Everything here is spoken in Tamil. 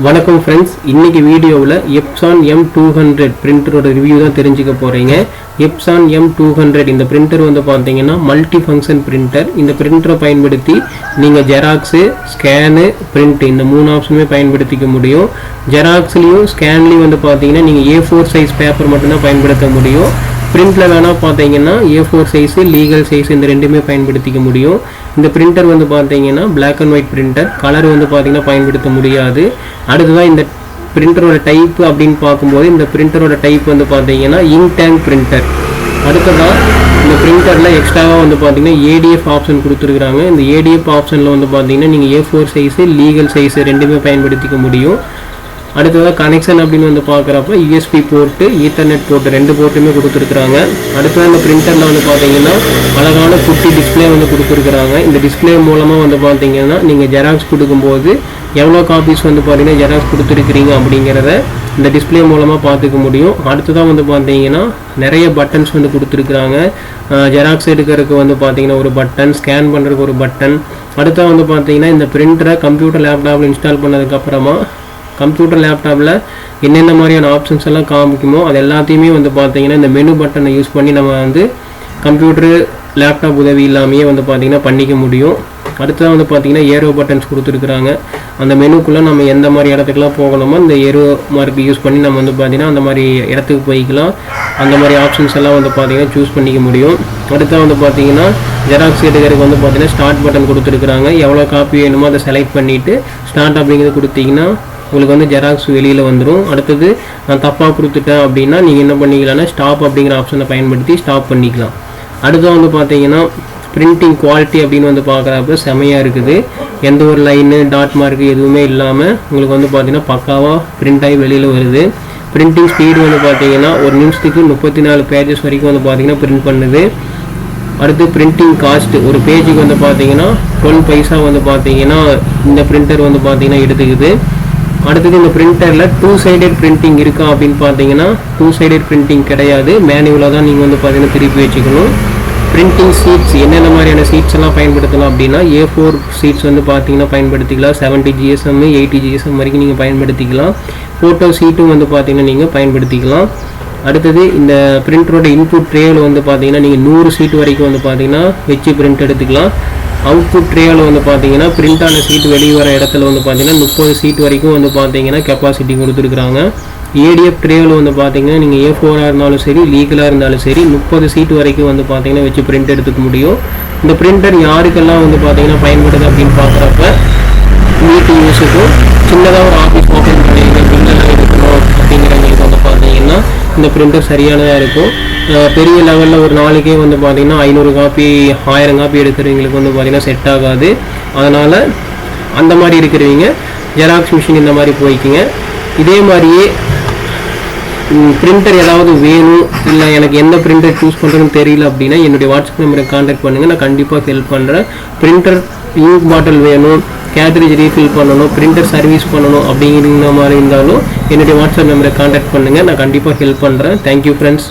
வணக்கம் ஃப்ரெண்ட்ஸ், இன்னைக்கு வீடியோவில் எப்சான் M200 பிரிண்டரோட ரிவ்யூ தான் தெரிஞ்சுக்க போகிறீங்க. எப்சான் M200 இந்த பிரிண்டர் வந்து பார்த்தீங்கன்னா மல்டி ஃபங்க்ஷன் பிரிண்டர். இந்த பிரிண்டரை பயன்படுத்தி நீங்கள் ஜெராக்ஸு, ஸ்கேனு, பிரிண்ட் இந்த 3 ஆப்ஷனுமே பயன்படுத்திக்க முடியும். ஜெராக்ஸ்லேயும் ஸ்கேன்லேயும் வந்து பார்த்தீங்கன்னா நீங்கள் A4 சைஸ் பேப்பர் மட்டும்தான் பயன்படுத்த முடியும். பிரிண்டில் வேணால் பார்த்தீங்கன்னா A4 சைஸு, லீகல் சைஸ் இந்த ரெண்டுமே பயன்படுத்திக்க முடியும். இந்த பிரிண்டர் வந்து பார்த்தீங்கன்னா black and white printer, colour வந்து பார்த்தீங்கன்னா பயன்படுத்த முடியாது. அடுத்ததான் இந்த பிரிண்டரோட டைப்பு அப்படின்னு பார்க்கும்போது இந்த பிரிண்டரோட டைப் வந்து பார்த்தீங்கன்னா இங்க் டேங்க் பிரிண்டர். அடுத்ததான் இந்த பிரிண்டரில் எக்ஸ்ட்ராவாக வந்து பார்த்தீங்கன்னா ADF ஆப்ஷன் கொடுத்துருக்குறாங்க. இந்த ADF ஆப்ஷனில் வந்து பார்த்தீங்கன்னா நீங்கள் A4 சைஸு, லீகல் சைஸு ரெண்டுமே பயன்படுத்திக்க முடியும். அடுத்ததாக கனெக்ஷன் அப்படின்னு வந்து பார்க்குறப்ப USB போர்ட்டு, ஈத்தர்நெட் போர்ட்டு ரெண்டு போர்ட்டுமே கொடுத்துருக்குறாங்க. அடுத்ததாக இந்த பிரிண்டரில் வந்து பார்த்தீங்கன்னா அழகான குட்டி டிஸ்பிளே வந்து கொடுத்துருக்குறாங்க. இந்த டிஸ்பிளே மூலமாக வந்து பார்த்தீங்கன்னா நீங்கள் ஜெராக்ஸ் கொடுக்கும்போது எவ்வளோ காப்பீஸ் வந்து பார்த்தீங்கன்னா ஜெராக்ஸ் கொடுத்துருக்குறீங்க அப்படிங்கிறத இந்த டிஸ்பிளே மூலமாக பார்த்துக்க முடியும். அடுத்ததாக வந்து பார்த்தீங்கன்னா நிறைய பட்டன்ஸ் வந்து கொடுத்துருக்குறாங்க. ஜெராக்ஸ் எடுக்கிறதுக்கு வந்து பார்த்தீங்கன்னா ஒரு பட்டன், ஸ்கேன் பண்ணுறதுக்கு ஒரு பட்டன். அடுத்ததாக வந்து பார்த்தீங்கன்னா இந்த பிரிண்டரை கம்ப்யூட்டர் லேப்டாப்பில் இன்ஸ்டால் பண்ணதுக்கப்புறமா கம்ப்யூட்டர் லேப்டாப்பில் என்னென்ன மாதிரியான ஆப்ஷன்ஸ் எல்லாம் காமிக்குமோ அது எல்லாத்தையுமே வந்து பார்த்தீங்கன்னா இந்த மெனு பட்டனை யூஸ் பண்ணி நம்ம வந்து கம்ப்யூட்டரு, லேப்டாப் உதவி இல்லாமையே வந்து பார்த்திங்கன்னா பண்ணிக்க முடியும். அடுத்ததாக வந்து பார்த்திங்கன்னா ஏரோ பட்டன்ஸ் கொடுத்துருக்குறாங்க. அந்த மெனுக்குள்ளே நம்ம எந்த மாதிரி இடத்துக்குலாம் போகணுமோ இந்த ஏரோ மார்க் யூஸ் பண்ணி நம்ம வந்து பார்த்திங்கன்னா அந்த மாதிரி இடத்துக்கு போய்க்கலாம். அந்த மாதிரி ஆப்ஷன்ஸ் எல்லாம் வந்து பார்த்திங்கன்னா சூஸ் பண்ணிக்க முடியும். அடுத்ததாக வந்து பார்த்திங்கன்னா ஜெராக்ஸ் எடுக்கிறதுக்கு வந்து பார்த்திங்கன்னா ஸ்டார்ட் பட்டன் கொடுத்துருக்குறாங்க. எவ்வளோ காப்பி வேணுமோ அதை செலக்ட் பண்ணிவிட்டு ஸ்டார்ட் அப்படிங்கிறது கொடுத்தீங்கன்னா உங்களுக்கு வந்து ஜெராக்ஸ் வெளியில் வந்துடும். அடுத்தது நான் தப்பாக கொடுத்துட்டேன் அப்படின்னா நீங்கள் என்ன பண்ணிக்கலாம்னா ஸ்டாப் அப்படிங்கிற ஆப்ஷனை பயன்படுத்தி ஸ்டாப் பண்ணிக்கலாம். அடுத்து வந்து பார்த்தீங்கன்னா பிரிண்டிங் குவாலிட்டி அப்படின்னு வந்து பார்க்குறப்ப செமையாக இருக்குது. எந்த ஒரு லைனு, டாட் மார்க்கு எதுவுமே இல்லாமல் உங்களுக்கு வந்து பார்த்தீங்கன்னா பக்காவாக பிரிண்ட் ஆகி வெளியில் வருது. பிரிண்டிங் ஸ்பீடு வந்து பார்த்தீங்கன்னா ஒரு நிமிஷத்துக்கு 34 பேஜஸ் வரைக்கும் வந்து பார்த்தீங்கன்னா பிரிண்ட் பண்ணுது. அடுத்து பிரிண்டிங் காஸ்ட் ஒரு பேஜுக்கு வந்து பார்த்தீங்கன்னா 12 பைசா வந்து பார்த்தீங்கன்னா இந்த பிரிண்டர் வந்து பார்த்தீங்கன்னா எடுத்துக்குது. அடுத்தது இந்த பிரிண்டரில் 2 சைடட் பிரிண்டிங் இருக்கா அப்படின்னு பார்த்தீங்கன்னா 2 சைடட் பிரிண்டிங் கிடையாது. மேனுவலாக தான் நீங்கள் வந்து பார்த்தீங்கன்னா திருப்பி வச்சுக்கணும். பிரிண்டிங் சீட்ஸ் என்னென்ன மாதிரியான சீட்ஸ் எல்லாம் பயன்படுத்தலாம் அப்படின்னா A4 சீட்ஸ் வந்து பார்த்தீங்கன்னா பயன்படுத்திக்கலாம். 70 GSM 80 GSM வரைக்கும் நீங்கள் பயன்படுத்திக்கலாம். ஃபோட்டோ சீட்டும் வந்து பார்த்தீங்கன்னா நீங்கள் பயன்படுத்திக்கலாம். அடுத்தது இந்த பிரிண்டரோட இன்புட் ட்ரேவில் வந்து பார்த்தீங்கன்னா நீங்கள் 100 சீட் வரைக்கும் வந்து பார்த்தீங்கன்னா வச்சு பிரிண்ட் எடுத்துக்கலாம். அவுட்புட் ட்ரேவில் வந்து பார்த்தீங்கன்னா பிரிண்டான சீட் வெளியே வர இடத்துல வந்து பார்த்தீங்கன்னா 30 சீட் வரைக்கும் வந்து பார்த்தீங்கன்னா கெப்பாசிட்டி கொடுத்துருக்குறாங்க. ADF ட்ரேவில் வந்து பார்த்தீங்கன்னா நீங்கள் A4 இருந்தாலும் சரி, லீகலாக இருந்தாலும் சரி 30 சீட் வரைக்கும் வந்து பார்த்தீங்கன்னா வச்சு பிரிண்ட் எடுத்துக்க முடியும். இந்த பிரிண்டர் யாருக்கெல்லாம் வந்து பார்த்தீங்கன்னா பயன்படுது அப்படின்னு பார்க்குறப்ப வீட்டு யூஸுக்கும் சின்னதாக ஒரு ஆஃபீஸ் ஓப்பன் பண்ணி பில்லெல்லாம் எடுக்கணும் அப்படிங்கிறவங்களுக்கு வந்து பார்த்தீங்கன்னா இந்த பிரிண்டர் சரியானதாக இருக்கும். பெரிய லெவலில் ஒரு நாளைக்கே வந்து பார்த்திங்கன்னா 500 காப்பி 1000 காப்பி எடுக்கிறவங்களுக்கு வந்து பார்த்திங்கன்னா செட் ஆகாது. அதனால் அந்த மாதிரி இருக்கிறவங்க ஜெராக்ஸ் மிஷின் இந்த மாதிரி போய்க்குங்க. இதே மாதிரியே பிரிண்டர் ஏதாவது வேணும், இல்லை எனக்கு எந்த பிரிண்டர் சூஸ் பண்ணுறதுன்னு தெரியல அப்படின்னா என்னுடைய வாட்ஸ்அப் நம்பரை கான்டாக்ட் பண்ணுங்கள். நான் கண்டிப்பாக ஹெல்ப் பண்ணுறேன். பிரிண்டர் இங்க் பாட்டில் வேணும், கேட்ரிஜ் ரீஃபில் பண்ணணும், பிரிண்டர் சர்வீஸ் பண்ணணும் அப்படிங்கிற மாதிரி இருந்தாலும் என்னுடைய வாட்ஸ்அப் நம்பரை கான்டாக்ட் பண்ணுங்கள். நான் கண்டிப்பாக ஹெல்ப் பண்ணுறேன். Thank you friends.